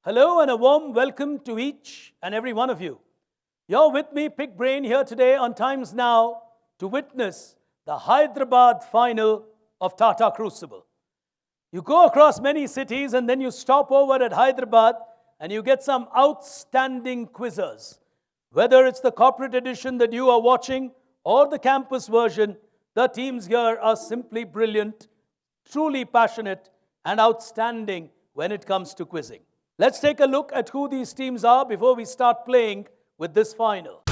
Hello and a warm welcome to each and every one of you. You're with me, Pick Brain, here today on Times Now to witness the Hyderabad final of Tata Crucible. You go across many cities and then you stop over at Hyderabad and you get some outstanding quizzers. Whether it's the corporate edition that you are watching or the campus version, the teams here are simply brilliant, truly passionate and outstanding when it comes to quizzing. Let's take a look at who these teams are before we start playing with this final.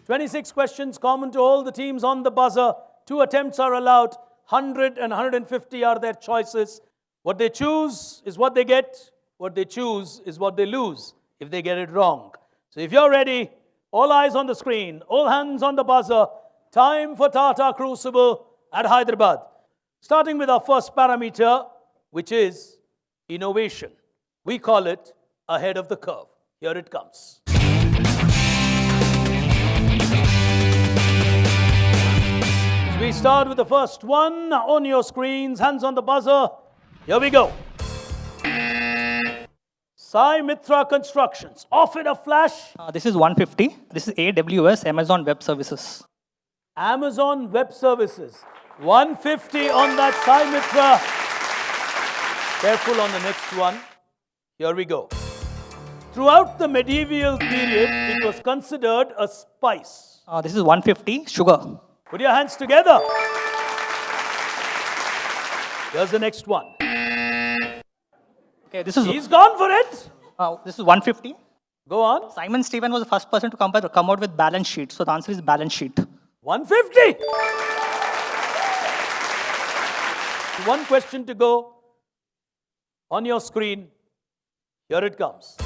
"26 questions common to all the teams on the buzzer. 2 attempts are allowed. 100 and 150 are their choices. What they choose is what they get. What they choose is what they lose if they get it wrong. So if you're ready, all eyes on the screen, all hands on the buzzer. Time for Tata Crucible at Hyderabad. Starting with our first parameter, which is innovation. We call it ahead of the curve. Here it comes. We start with the first one on your screens, hands on the buzzer. Here we go. Sai Mitra Constructions. Off in a flash. This is 150. This is AWS, Amazon Web Services. Amazon Web Services. 150 on that Sai Mitra. Careful on the next one. Here we go. Throughout the medieval period, it was considered a spice. This is 150. Sugar. Put your hands together. Here's the next one. Okay, this is. He's gone for it. This is 150. Go on. Simon Stevens was the first person to come out with balance sheet. So the answer is balance sheet. 150. One question to go on your screen. Here it comes.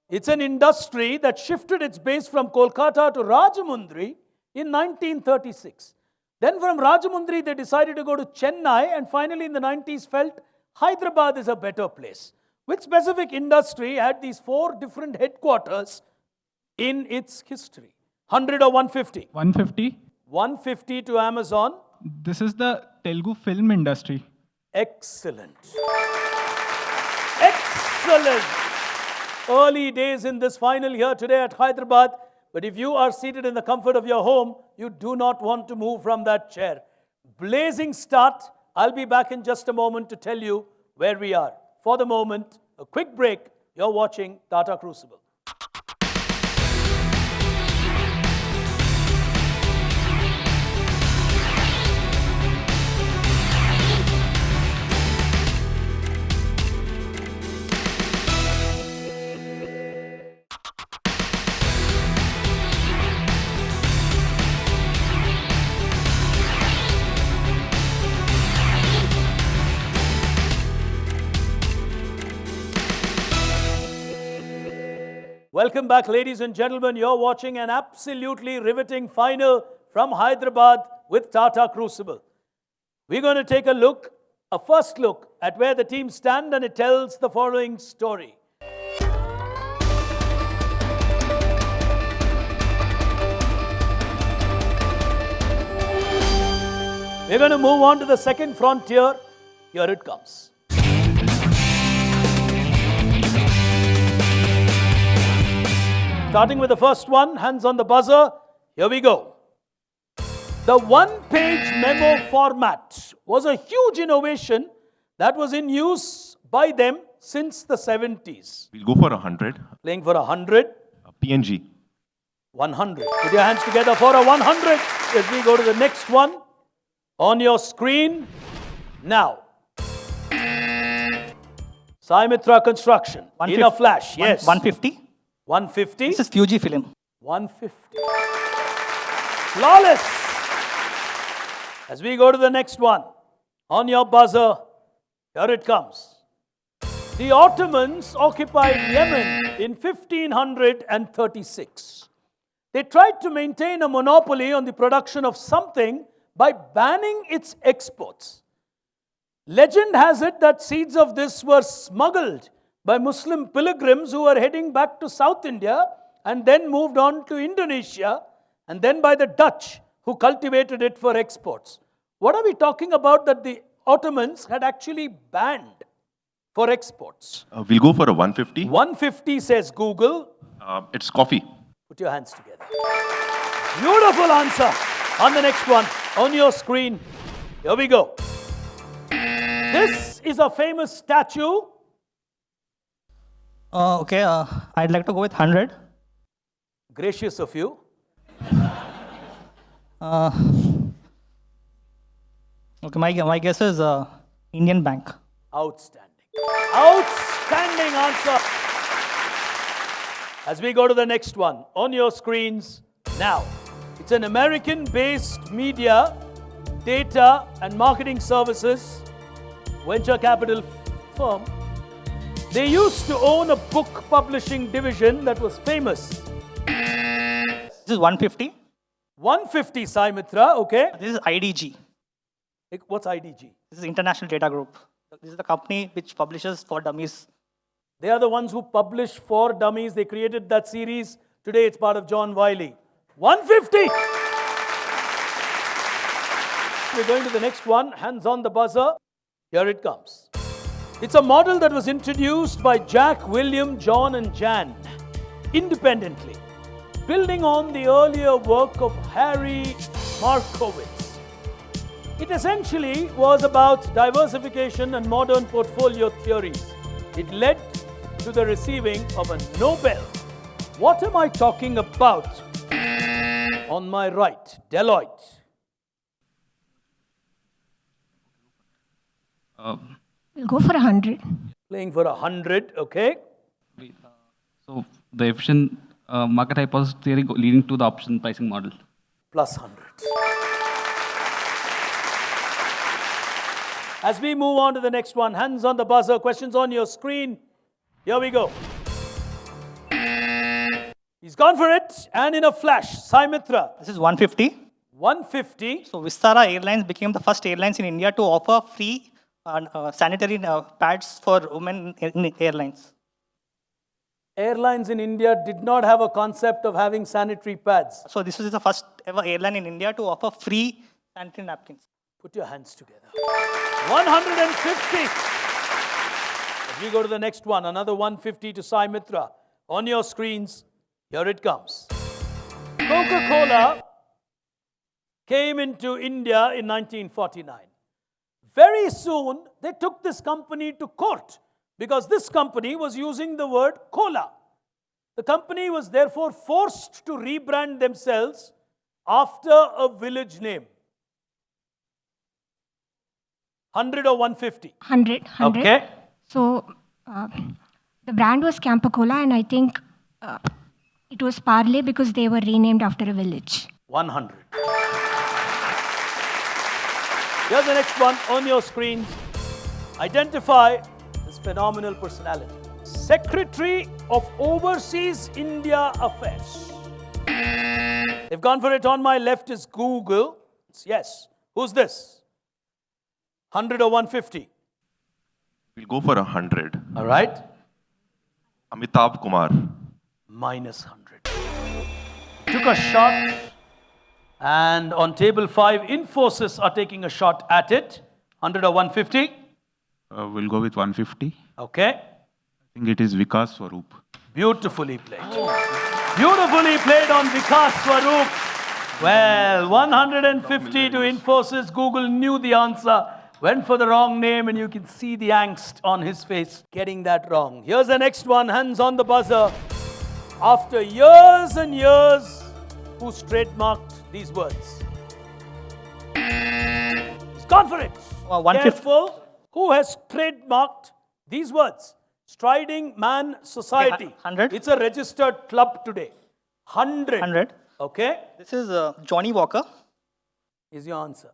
It's an industry that shifted its base from Kolkata to Rajahmundry in 1936. Then from Rajahmundry, they decided to go to Chennai, and finally in the 90s felt Hyderabad is a better place. Which specific industry had these 4 different headquarters in its history? 100 or 150? 150. 150 to Amazon. This is the Telugu film industry. Excellent. Excellent. Early days in this final here today at Hyderabad. But if you are seated in the comfort of your home, you do not want to move from that chair. Blazing start. I'll be back in just a moment to tell you where we are. For the moment, a quick break. You're watching Tata Crucible. Welcome back, ladies and gentlemen. You're watching an absolutely riveting final from Hyderabad with Tata Crucible. We're going to take a first look at where the teams stand, and it tells the following story. We're going to move on to the second frontier. Here it comes. Starting with the first one, hands on the buzzer. Here we go. The one-page memo format was a huge innovation that was in use by them since the 70s. We'll go for 100. Playing for 100. PNG. 100. Put your hands together for a 100 as we go to the next one. On your screen now. Saimitra Construction. In a flash, yes. 150. 150. This is Fuji film. 150. Flawless. As we go to the next one. On your buzzer, here it comes. The Ottomans occupied Yemen in 1536. They tried to maintain a monopoly on the production of something by banning its exports. Legend has it that seeds of this were smuggled by Muslim pilgrims who were heading back to South India and then moved on to Indonesia, and then by the Dutch who cultivated it for exports. What are we talking about that the Ottomans had actually banned for exports? We'll go for a 150. 150 says Google. It's coffee. Put your hands together. Beautiful answer. On the next one, on your screen, here we go. This is a famous statue. Okay, I'd like to go with 100. Gracious of you. Okay, my guess is Indian Bank. Outstanding. Outstanding answer. As we go to the next one, on your screens now. It's an American-based media, data and marketing services, venture capital firm. They used to own a book publishing division that was famous. This is 150. 150, Saimitra, okay. This is IDG. What's IDG? This is International Data Group. This is the company which publishes for dummies. They are the ones who publish for dummies. They created that series. Today it's part of John Wiley. 150. We're going to the next one. Hands on the buzzer. Here it comes. It's a model that was introduced by Jack, William, John and Jan independently, building on the earlier work of Harry Markowitz. It essentially was about diversification and modern portfolio theories. It led to the receiving of a Nobel. What am I talking about? On my right, Deloitte. We'll go for 100. Playing for 100, okay. So the efficient market hypothesis theory leading to the option pricing model. Plus 100. As we move on to the next one, hands on the buzzer, questions on your screen. Here we go. He's gone for it, and in a flash, Saimitra. This is 150. 150. So Vistara Airlines became the first airlines in India to offer free sanitary pads for women in airlines. Airlines in India did not have a concept of having sanitary pads. So this is the first ever airline in India to offer free sanitary napkins. Put your hands together. 150. As we go to the next one, another 150 to Saimitra. On your screens, here it comes. Coca-Cola came into India in 1949. Very soon, they took this company to court because this company was using the word cola. The company was therefore forced to rebrand themselves after a village name. 100 or 150? 100. Okay. So the brand was Campa-Cola, and I think it was Parle because they were renamed after a village. 100. Here's the next one on your screens. Identify this phenomenal personality. Secretary of Overseas India Affairs. They've gone for it. On my left is Google. Yes. Who's this? 100 or 150? We'll go for 100. All right. Amitabh Kumar. Minus 100. Took a shot. And on table 5, Infosys are taking a shot at it. 100 or 150? We'll go with 150. Okay. I think it is Vikas Swaroop. Beautifully played. Beautifully played on Vikas Swaroop. Well, 150 to Infosys. Google knew the answer Went for the wrong name, and you can see the angst on his face getting that wrong. Here's the next one, hands on the buzzer. After years and years, who's trademarked these words? He's gone for it. 150. Careful. Who has trademarked these words? Striding Man Society. 100. It's a registered club today. 100. 100. Okay. This is Johnny Walker. Is your answer.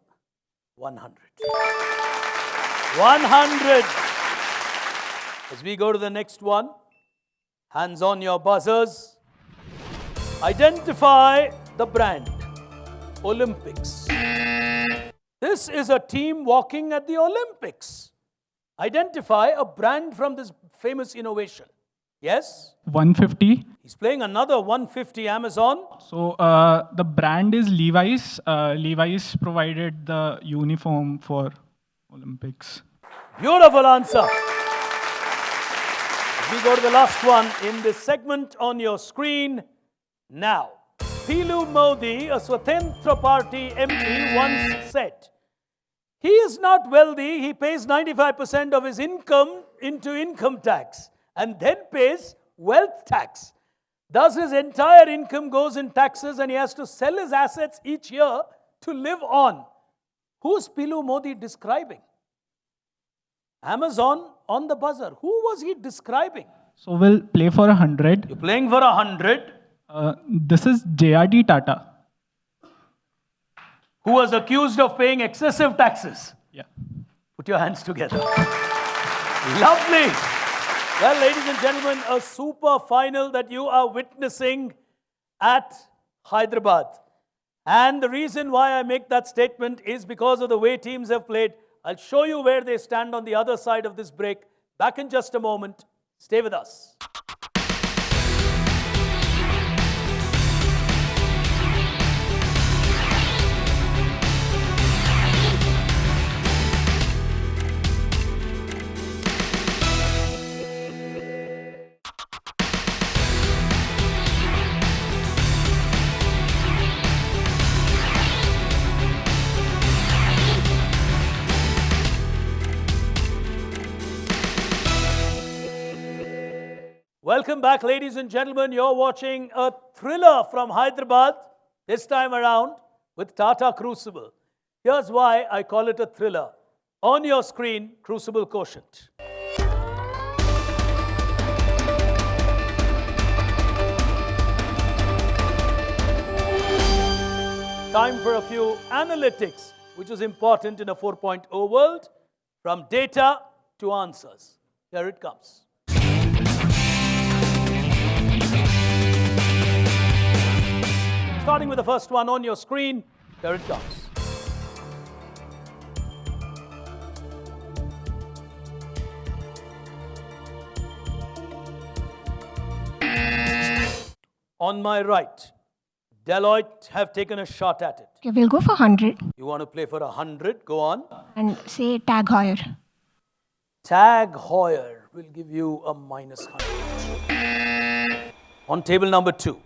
100. 100. As we go to the next one, hands on your buzzers. Identify the brand. Olympics. This is a team walking at the Olympics. Identify a brand from this famous innovation. Yes? 150. He's playing another 150 Amazon. So the brand is Levi's. Levi's provided the uniform for Olympics. Beautiful answer. We go to the last one in this segment on your screen now. Pilu Modi, a Swatantra Party MP, once said, he is not wealthy, he pays 95% of his income into income tax and then pays wealth tax. Thus, his entire income goes in taxes and he has to sell his assets each year to live on. Who's Pilu Modi describing? Amazon on the buzzer. Who was he describing? So we'll play for 100. You're playing for 100. This is JRD Tata. Who was accused of paying excessive taxes. Yeah. Put your hands together. Lovely. Well, ladies and gentlemen, a super final that you are witnessing at Hyderabad. And the reason why I make that statement is because of the way teams have played. I'll show you where they stand on the other side of this break. Back in just a moment. Stay with us. Welcome back, ladies and gentlemen. You're watching a thriller from Hyderabad, this time around with Tata Crucible. Here's why I call it a thriller. On your screen, Crucible Quotient. Time for a few analytics, which is important in a 4.0 world, from data to answers. Here it comes. Starting with the first one on your screen, here it comes. On my right, Deloitte have taken a shot at it. Okay, we'll go for 100 You want to play for 100? Go on. and say Tag Heuer. Tag Heuer will give you a minus 100. On table number 2,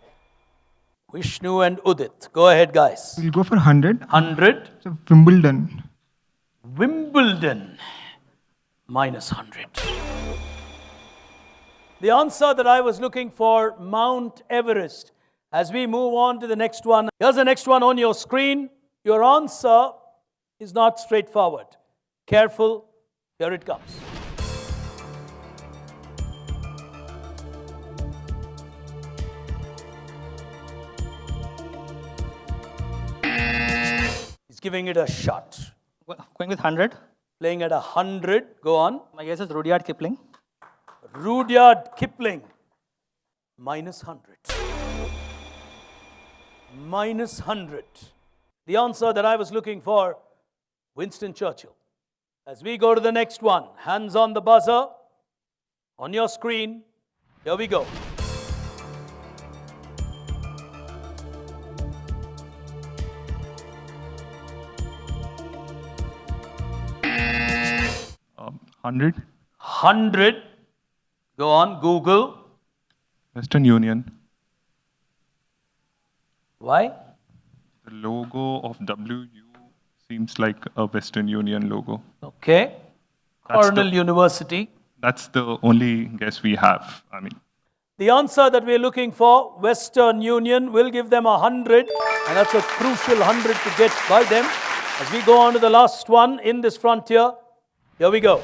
Vishnu and Udit. Go ahead, guys. We'll go for 100. 100. So Wimbledon. Wimbledon, minus 100. The answer that I was looking for, Mount Everest. As we move on to the next one, here's the next one on your screen. Your answer is not straightforward. Careful, here it comes. He's giving it a shot. Going with 100. Playing at 100, go on. My guess is Rudyard Kipling. Rudyard Kipling, minus 100. Minus 100. The answer that I was looking for, Winston Churchill. As we go to the next one, hands on the buzzer, on your screen, here we go. Um, 100. 100. Go on, Google. Western Union. Why? The logo of WU seems like a Western Union logo. No, Okay. That's Cornell University. That's the only guess we have. I mean, The answer that we're looking for, Western Union, will give them 100, and that's a crucial 100 to get by them. As we go on to the last one in this frontier, here we go.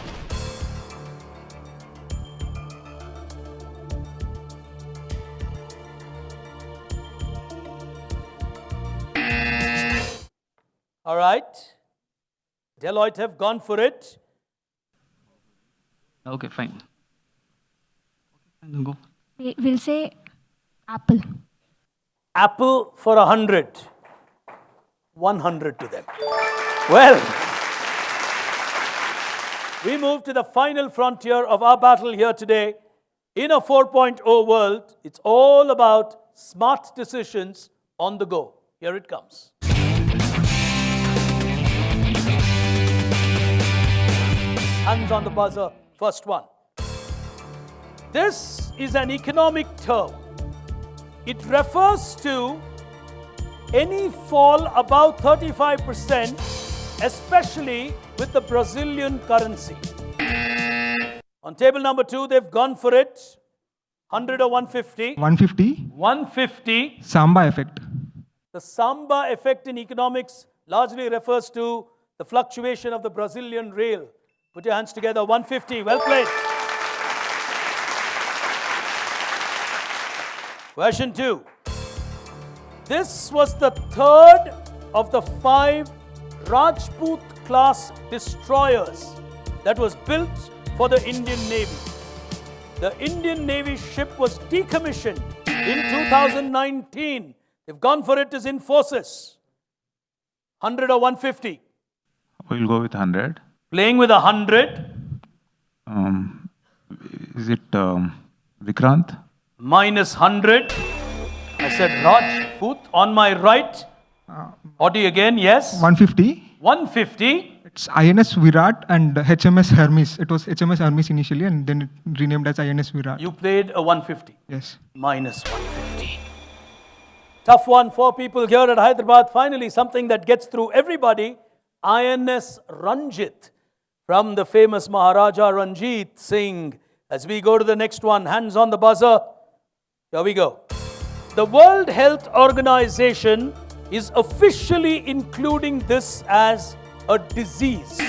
All right. Deloitte have gone for it. Okay, fine. Then go. We'll say Apple. Apple for 100. 100 to them. Well, we move to the final frontier of our battle here today. In a 4.0 world, it's all about smart decisions on the go. Here it comes. Hands on the buzzer, first one. This is an economic term. It refers to any fall above 35%, especially with the Brazilian currency. On table number 2, they've gone for it. 100 or 150? 150. 150. Samba effect. The Samba effect in economics largely refers to the fluctuation of the Brazilian real. Put your hands together. 150. Well played. Question 2. This was the third of the 5 Rajput class destroyers that was built for the Indian Navy. The Indian Navy ship was decommissioned in 2019. They've gone for it as Infosys. 100 or 150? We'll go with 100. Playing with 100. Is it Vikrant? Minus 100. I said Rajput on my right. Audi again, yes. 150. 150. It's INS Virat and HMS Hermes. It was HMS Hermes initially and then it renamed as INS Virat. You played a 150. Yes. Minus 150. Tough one for people here at Hyderabad. Finally, something that gets through everybody. INS Ranjit from the famous Maharaja Ranjit Singh. As we go to the next one, hands on the buzzer. Here we go. The World Health Organization is officially including this as a disease.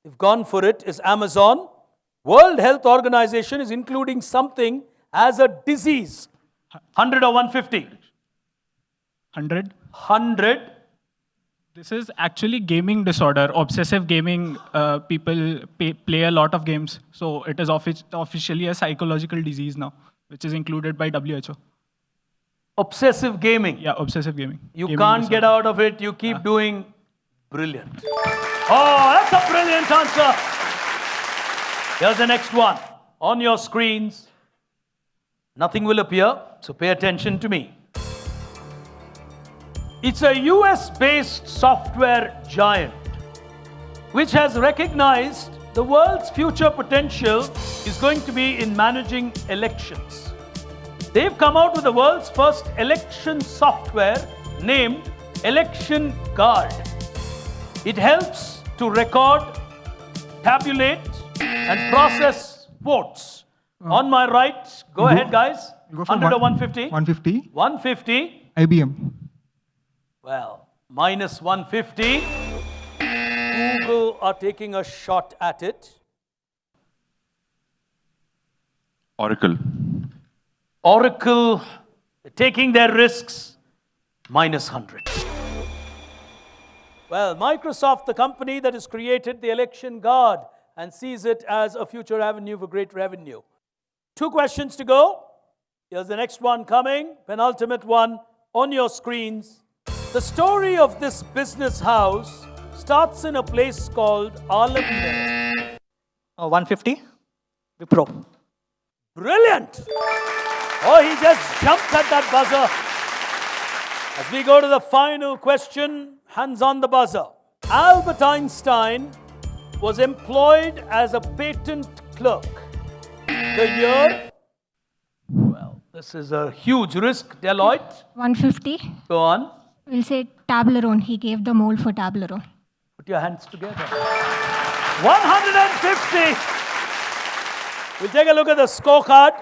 If gone for it is Amazon. World Health Organization is including something as a disease. 100 or 150? 100. 100. This is actually gaming disorder. Obsessive gaming, people play a lot of games. So it is officially a psychological disease now, which is included by WHO. Obsessive gaming. Yeah, obsessive gaming. You Gaming can't disorder. get out of it. You keep doing. Brilliant. Oh, that's a brilliant answer. Here's the next one. On your screens, nothing will appear, so pay attention to me. It's a US-based software giant which has recognized the world's future potential is going to be in managing elections. They've come out with the world's first election software named Election Guard. It helps to record, tabulate, and process votes. On my right, go ahead, guys. Go for 100 or 150? 150. 150. IBM. Well, minus 150. Google are taking a shot at it. Oracle. Oracle taking their risks. Minus 100. Well, Microsoft, the company that has created the Election Guard and sees it as a future avenue for great revenue. 2 questions to go. Here's the next one coming, penultimate one on your screens. The story of this business house starts in a place called Alamgir. 150. Wipro. Brilliant! Oh, he just jumped at that buzzer. As we go to the final question, hands on the buzzer. Albert Einstein was employed as a patent clerk. The year? Well, this is a huge risk. Deloitte, 150. go on. We'll say Toblerone. He gave the mold for Toblerone. Put your hands together. 150. We'll take a look at the scorecard.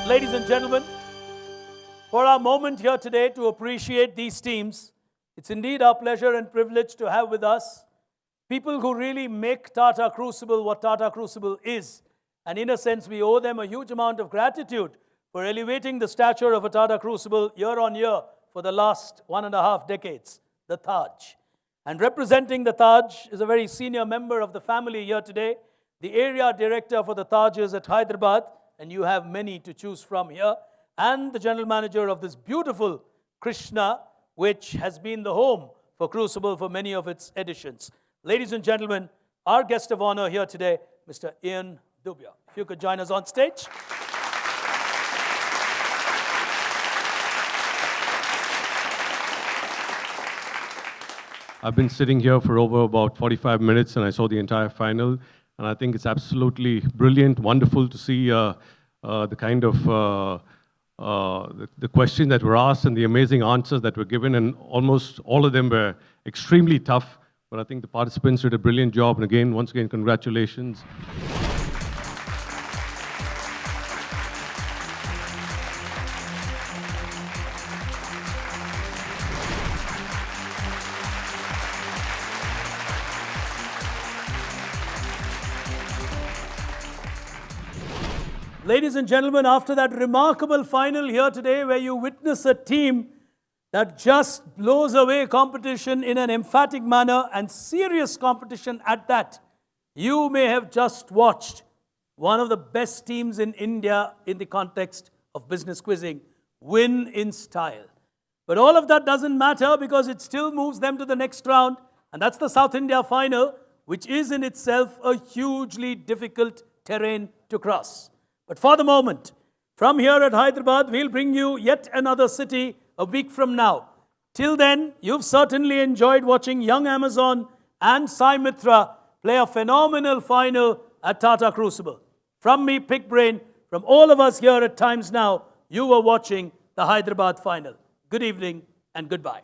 Ladies and gentlemen, for our moment here today to appreciate these teams, it's indeed our pleasure and privilege to have with us people who really make Tata Crucible what Tata Crucible is. And in a sense, we owe them a huge amount of gratitude for elevating the stature of a Tata Crucible year on year for the last 1.5 decades, the Taj. And representing the Taj is a very senior member of the family here today, the area director for the Tajes at Hyderabad, and you have many to choose from here, and the general manager of this beautiful Krishna, which has been the home for Crucible for many of its editions. Ladies and gentlemen, our guest of honor here today, Mr. Ian Dubia. If you could join us on stage. I've been sitting here for over about 45 minutes and I saw the entire final. And I think it's absolutely brilliant, wonderful to see the kind of the questions that were asked and the amazing answers that were given. And almost all of them were extremely tough. But I think the participants did a brilliant job. And again, once again, congratulations. Ladies and gentlemen, after that remarkable final here today where you witness a team that just blows away competition in an emphatic manner and serious competition at that, you may have just watched one of the best teams in India in the context of business quizzing win in style. But all of that doesn't matter because it still moves them to the next round, and that's the South India final, which is in itself a hugely difficult terrain to cross. But for the moment, from here at Hyderabad, we'll bring you yet another city a week from now. Till then, you've certainly enjoyed watching young Amazon and Sai Mitra play a phenomenal final at Tata Crucible. From me, Pick Brain, from all of us here at Times Now, you were watching the Hyderabad final. Good evening and goodbye.